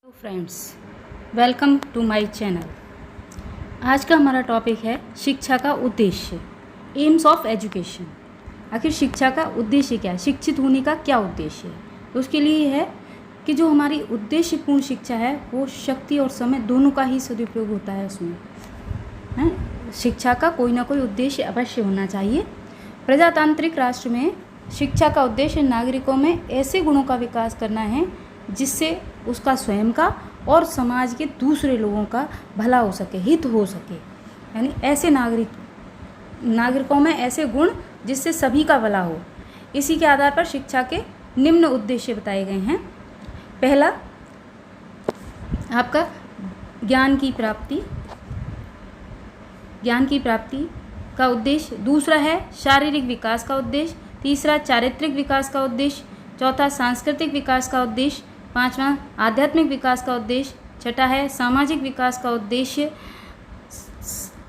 Friends, welcome to my channel. आज का हमारा टॉपिक है शिक्षा का उद्देश्य, एम्स ऑफ एजुकेशन। आखिर शिक्षा का उद्देश्य क्या है, शिक्षित होने का क्या उद्देश्य है। तो उसके लिए है कि जो हमारी उद्देश्यपूर्ण शिक्षा है वो शक्ति और समय दोनों का ही सदुपयोग होता है उसमें है। शिक्षा का कोई ना कोई उद्देश्य अवश्य होना चाहिए। प्रजातांत्रिक राष्ट्र में शिक्षा का उद्देश्य नागरिकों में ऐसे गुणों का विकास करना है जिससे उसका स्वयं का और समाज के दूसरे लोगों का भला हो सके, हित हो सके। यानी ऐसे नागरिकों में ऐसे गुण जिससे सभी का भला हो। इसी के आधार पर शिक्षा के निम्न उद्देश्य बताए गए हैं। पहला, आपका ज्ञान की प्राप्ति का उद्देश्य। दूसरा है शारीरिक विकास का उद्देश्य। तीसरा, चारित्रिक विकास का उद्देश्य। चौथा, सांस्कृतिक विकास का उद्देश्य। पांचवा, आध्यात्मिक विकास का उद्देश्य। छठा है सामाजिक विकास का उद्देश्य।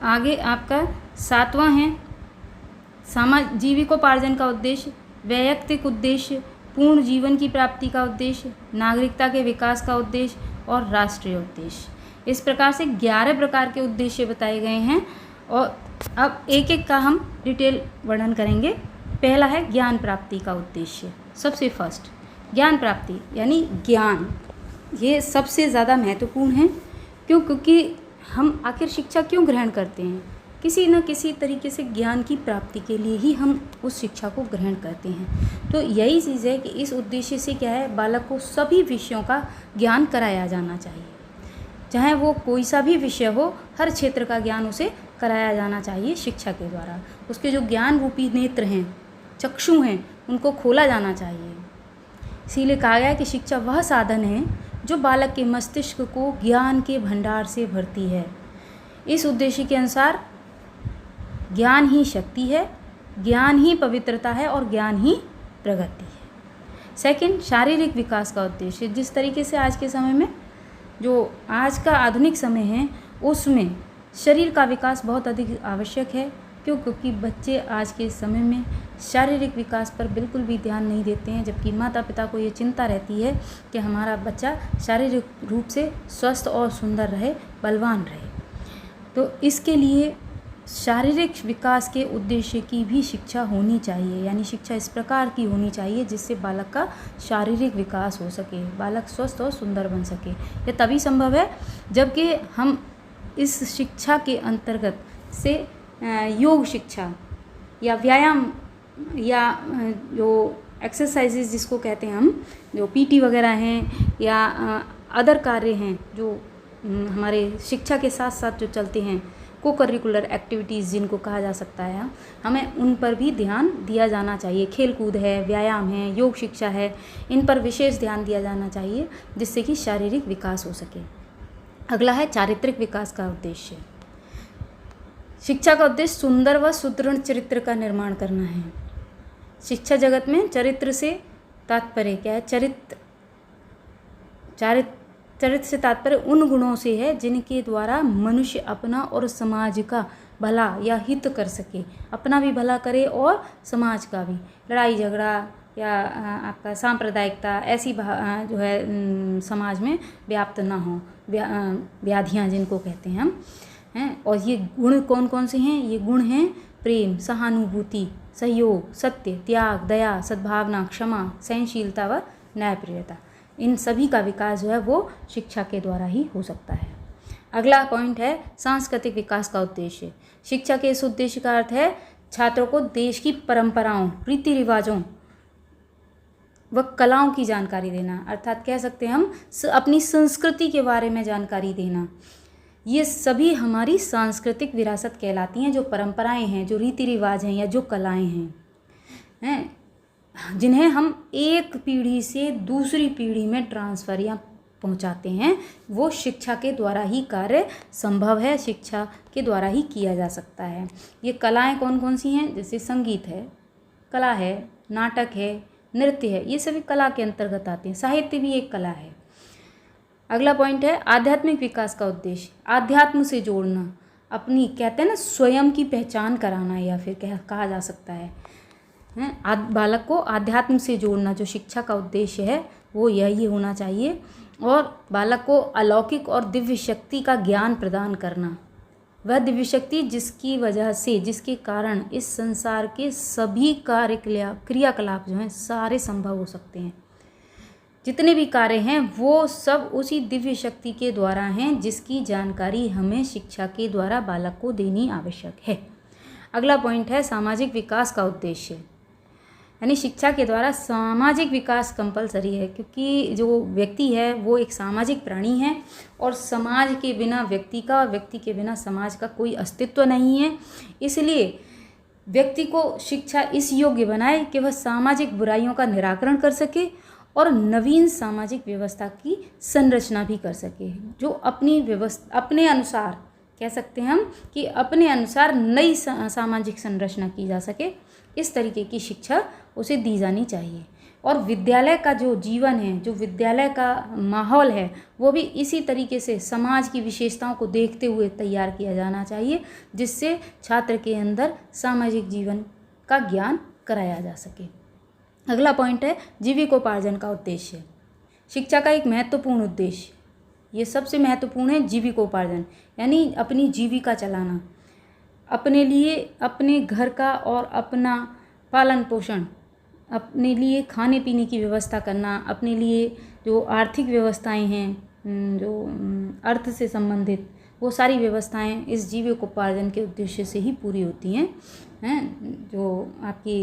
आगे आपका सातवां है जीविकोपार्जन का उद्देश्य, वैयक्तिक उद्देश्य, पूर्ण जीवन की प्राप्ति का उद्देश्य, नागरिकता के विकास का उद्देश्य और राष्ट्रीय उद्देश्य। इस प्रकार से 11 प्रकार के उद्देश्य बताए गए हैं और अब एक एक का हम डिटेल वर्णन करेंगे। पहला है ज्ञान प्राप्ति का उद्देश्य। सबसे फर्स्ट ज्ञान प्राप्ति यानी ज्ञान, ये सबसे ज़्यादा महत्वपूर्ण है। क्योंकि हम आखिर शिक्षा क्यों ग्रहण करते हैं, किसी न किसी तरीके से ज्ञान की प्राप्ति के लिए ही हम उस शिक्षा को ग्रहण करते हैं। तो यही चीज़ है कि इस उद्देश्य से क्या है, बालक को सभी विषयों का ज्ञान कराया जाना चाहिए। चाहे वो कोई सा भी विषय हो, हर क्षेत्र का ज्ञान उसे कराया जाना चाहिए शिक्षा के द्वारा। उसके जो ज्ञान रूपी नेत्र हैं, चक्षु हैं, उनको खोला जाना चाहिए। इसीलिए कहा गया है कि शिक्षा वह साधन है जो बालक के मस्तिष्क को ज्ञान के भंडार से भरती है। इस उद्देश्य के अनुसार ज्ञान ही शक्ति है, ज्ञान ही पवित्रता है और ज्ञान ही प्रगति है। सेकंड, शारीरिक विकास का उद्देश्य। जिस तरीके से आज के समय में, जो आज का आधुनिक समय है, उसमें शरीर का विकास बहुत अधिक आवश्यक है। क्योंकि बच्चे आज के समय में शारीरिक विकास पर बिल्कुल भी ध्यान नहीं देते हैं, जबकि माता पिता को ये चिंता रहती है कि हमारा बच्चा शारीरिक रूप से स्वस्थ और सुंदर रहे, बलवान रहे। तो इसके लिए शारीरिक विकास के उद्देश्य की भी शिक्षा होनी चाहिए। यानी शिक्षा इस प्रकार की होनी चाहिए जिससे बालक का शारीरिक विकास हो सके, बालक स्वस्थ और सुंदर बन सके। ये तभी संभव है जबकि हम इस शिक्षा के अंतर्गत से योग शिक्षा या व्यायाम या जो एक्सरसाइजेज जिसको कहते हैं हम, जो पीटी वगैरह हैं या अदर कार्य हैं जो हमारे शिक्षा के साथ साथ जो चलते हैं, को करिकुलर एक्टिविटीज़ जिनको कहा जा सकता है, हमें उन पर भी ध्यान दिया जाना चाहिए। खेल कूद है, व्यायाम है, योग शिक्षा है, इन पर विशेष ध्यान दिया जाना चाहिए जिससे कि शारीरिक विकास हो सके। अगला है चारित्रिक विकास का उद्देश्य। शिक्षा का उद्देश्य सुंदर व सुदृढ़ चरित्र का निर्माण करना है। शिक्षा जगत में चरित्र से तात्पर्य क्या है, चरित्र से तात्पर्य उन गुणों से है जिनके द्वारा मनुष्य अपना और समाज का भला या हित कर सके, अपना भी भला करे और समाज का भी। लड़ाई झगड़ा या आपका सांप्रदायिकता ऐसी जो है समाज में व्याप्त ना हो, व्याधियाँ जिनको कहते हैं हम हैं। और ये गुण कौन कौन से हैं, ये गुण हैं प्रेम, सहानुभूति, सहयोग, सत्य, त्याग, दया, सद्भावना, क्षमा, सहनशीलता व न्यायप्रियता। इन सभी का विकास जो है वो शिक्षा के द्वारा ही हो सकता है। अगला पॉइंट है सांस्कृतिक विकास का उद्देश्य। शिक्षा के इस उद्देश्य का अर्थ है छात्रों को देश की परंपराओं, रीति रिवाजों व कलाओं की जानकारी देना। अर्थात कह सकते हैं हम अपनी संस्कृति के बारे में जानकारी देना। ये सभी हमारी सांस्कृतिक विरासत कहलाती हैं। जो परंपराएं हैं, जो रीति रिवाज हैं या जो कलाएं हैं, जिन्हें हम एक पीढ़ी से दूसरी पीढ़ी में ट्रांसफ़र या पहुंचाते हैं, वो शिक्षा के द्वारा ही कार्य संभव है, शिक्षा के द्वारा ही किया जा सकता है। ये कलाएं कौन कौन सी हैं, जैसे संगीत है, कला है, नाटक है, नृत्य है, ये सभी कला के अंतर्गत आते हैं। साहित्य भी एक कला है। अगला पॉइंट है आध्यात्मिक विकास का उद्देश्य। आध्यात्म से जोड़ना, अपनी कहते हैं ना स्वयं की पहचान कराना, या फिर कहा जा सकता है बालक को आध्यात्म से जोड़ना। जो शिक्षा का उद्देश्य है वो यही होना चाहिए। और बालक को अलौकिक और दिव्य शक्ति का ज्ञान प्रदान करना। वह दिव्य शक्ति जिसकी वजह से, जिसके कारण इस संसार के सभी क्रियाकलाप जो हैं सारे संभव हो सकते हैं। जितने भी कार्य हैं वो सब उसी दिव्य शक्ति के द्वारा हैं, जिसकी जानकारी हमें शिक्षा के द्वारा बालक को देनी आवश्यक है। अगला पॉइंट है सामाजिक विकास का उद्देश्य, यानी शिक्षा के द्वारा सामाजिक विकास कंपलसरी है, क्योंकि जो व्यक्ति है वो एक सामाजिक प्राणी है और समाज के बिना व्यक्ति का और व्यक्ति के बिना समाज का कोई अस्तित्व नहीं है। इसलिए व्यक्ति को शिक्षा इस योग्य बनाए कि वह सामाजिक बुराइयों का निराकरण कर सके और नवीन सामाजिक व्यवस्था की संरचना भी कर सके, जो अपने अनुसार कह सकते हैं हम कि अपने अनुसार नई सामाजिक संरचना की जा सके। इस तरीके की शिक्षा उसे दी जानी चाहिए। और विद्यालय का जो जीवन है, जो विद्यालय का माहौल है, वो भी इसी तरीके से समाज की विशेषताओं को देखते हुए तैयार किया जाना चाहिए, जिससे छात्र के अंदर सामाजिक जीवन का ज्ञान कराया जा सके। अगला पॉइंट है जीविकोपार्जन का उद्देश्य। शिक्षा का एक महत्वपूर्ण उद्देश्य, ये सबसे महत्वपूर्ण है जीविकोपार्जन, यानी अपनी जीविका चलाना, अपने लिए, अपने घर का और अपना पालन पोषण, अपने लिए खाने पीने की व्यवस्था करना, अपने लिए जो आर्थिक व्यवस्थाएं हैं, जो अर्थ से संबंधित वो सारी व्यवस्थाएं इस जीविकोपार्जन के उद्देश्य से ही पूरी होती हैं। जो आपकी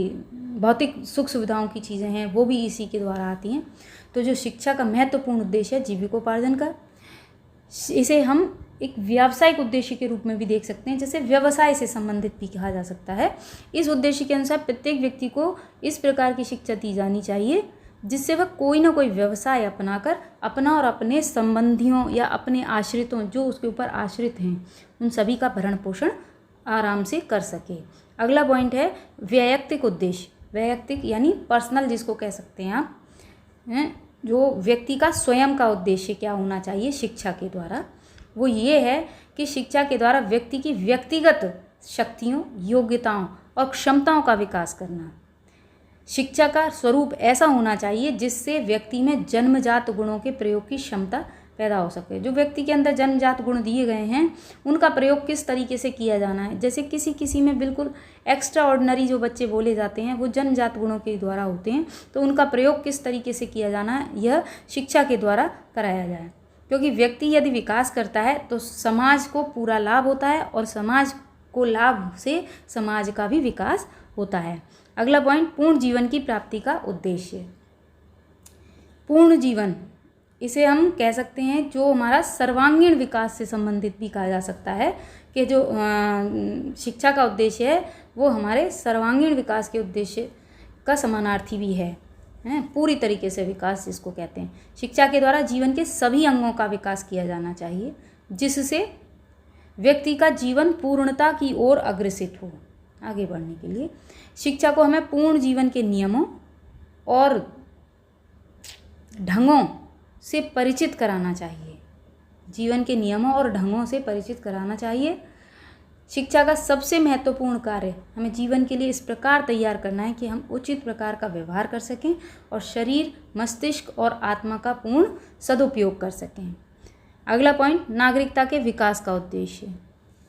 भौतिक सुख सुविधाओं की चीज़ें हैं वो भी इसी के द्वारा आती हैं। तो जो शिक्षा का महत्वपूर्ण उद्देश्य है जीविकोपार्जन का, इसे हम एक व्यावसायिक उद्देश्य के रूप में भी देख सकते हैं, जैसे व्यवसाय से संबंधित भी कहा जा सकता है। इस उद्देश्य के अनुसार प्रत्येक व्यक्ति को इस प्रकार की शिक्षा दी जानी चाहिए जिससे वह कोई ना कोई व्यवसाय अपनाकर अपना और अपने संबंधियों या अपने आश्रितों जो उसके ऊपर आश्रित हैं उन सभी का भरण पोषण आराम से कर सके। अगला पॉइंट है वैयक्तिक उद्देश्य। वैयक्तिक यानी पर्सनल जिसको कह सकते हैं आप, जो व्यक्ति का स्वयं का उद्देश्य क्या होना चाहिए शिक्षा के द्वारा, वो ये है कि शिक्षा के द्वारा व्यक्ति की व्यक्तिगत शक्तियों, योग्यताओं और क्षमताओं का विकास करना। शिक्षा का स्वरूप ऐसा होना चाहिए जिससे व्यक्ति में जन्मजात गुणों के प्रयोग की क्षमता पैदा हो सके। जो व्यक्ति के अंदर जन्मजात गुण दिए गए हैं उनका प्रयोग किस तरीके से किया जाना है, जैसे किसी में बिल्कुल एक्स्ट्रा ऑर्डिनरी जो बच्चे बोले जाते हैं वो जन्मजात गुणों के द्वारा होते हैं, तो उनका प्रयोग किस तरीके से किया जाना है यह शिक्षा के द्वारा कराया जाए। क्योंकि व्यक्ति यदि विकास करता है तो समाज को पूरा लाभ होता है और समाज को लाभ से समाज का भी विकास होता है। अगला पॉइंट पूर्ण जीवन की प्राप्ति का उद्देश्य। पूर्ण जीवन इसे हम कह सकते हैं जो हमारा सर्वांगीण विकास से संबंधित भी कहा जा सकता है कि जो शिक्षा का उद्देश्य है वो हमारे सर्वांगीण विकास के उद्देश्य का समानार्थी भी है, पूरी तरीके से विकास जिसको कहते हैं। शिक्षा के द्वारा जीवन के सभी अंगों का विकास किया जाना चाहिए जिससे व्यक्ति का जीवन पूर्णता की ओर अग्रसित हो। आगे बढ़ने के लिए शिक्षा को हमें पूर्ण जीवन के नियमों और ढंगों से परिचित कराना चाहिए। जीवन के नियमों और ढंगों से परिचित कराना चाहिए। शिक्षा का सबसे महत्वपूर्ण कार्य हमें जीवन के लिए इस प्रकार तैयार करना है कि हम उचित प्रकार का व्यवहार कर सकें और शरीर, मस्तिष्क और आत्मा का पूर्ण सदुपयोग कर सकें। अगला पॉइंट नागरिकता के विकास का उद्देश्य,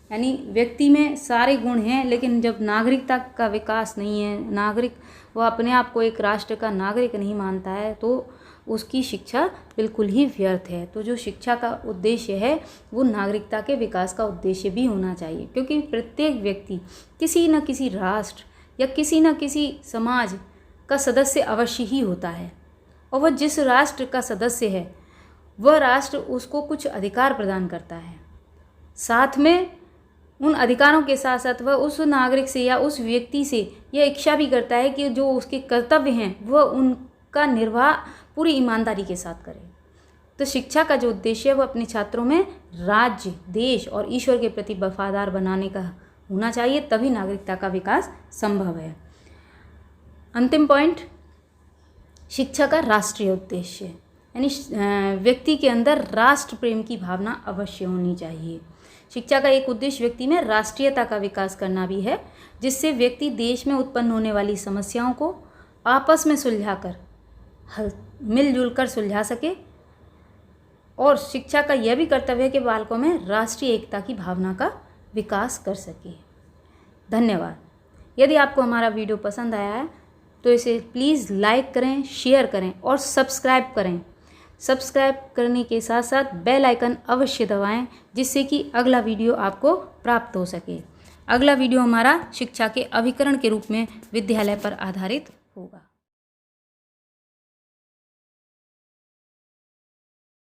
यानी व्यक्ति में सारे गुण हैं लेकिन जब नागरिकता का विकास नहीं है, नागरिक वह अपने आप को एक राष्ट्र का नागरिक नहीं मानता है तो उसकी शिक्षा बिल्कुल ही व्यर्थ है। तो जो शिक्षा का उद्देश्य है वो नागरिकता के विकास का उद्देश्य भी होना चाहिए, क्योंकि प्रत्येक व्यक्ति किसी न किसी राष्ट्र या किसी न किसी समाज का सदस्य अवश्य ही होता है और वह जिस राष्ट्र का सदस्य है वह राष्ट्र उसको कुछ अधिकार प्रदान करता है। साथ में उन अधिकारों के साथ साथ वह उस नागरिक से या उस व्यक्ति से यह इच्छा भी करता है कि जो उसके कर्तव्य हैं वह उनका निर्वाह पूरी ईमानदारी के साथ करे। तो शिक्षा का जो उद्देश्य है वो अपने छात्रों में राज्य, देश और ईश्वर के प्रति वफादार बनाने का होना चाहिए, तभी नागरिकता का विकास संभव है। अंतिम पॉइंट शिक्षा का राष्ट्रीय उद्देश्य, यानी व्यक्ति के अंदर राष्ट्र प्रेम की भावना अवश्य होनी चाहिए। शिक्षा का एक उद्देश्य व्यक्ति में राष्ट्रीयता का विकास करना भी है, जिससे व्यक्ति देश में उत्पन्न होने वाली समस्याओं को आपस में सुलझाकर मिलजुल कर सुलझा सके और शिक्षा का यह भी कर्तव्य है कि बालकों में राष्ट्रीय एकता की भावना का विकास कर सके। धन्यवाद। यदि आपको हमारा वीडियो पसंद आया है तो इसे प्लीज़ लाइक करें, शेयर करें और सब्सक्राइब करें। सब्सक्राइब करने के साथ साथ बेल आइकन अवश्य दबाएं, जिससे कि अगला वीडियो आपको प्राप्त हो सके। अगला वीडियो हमारा शिक्षा के अभिकरण के रूप में विद्यालय पर आधारित होगा।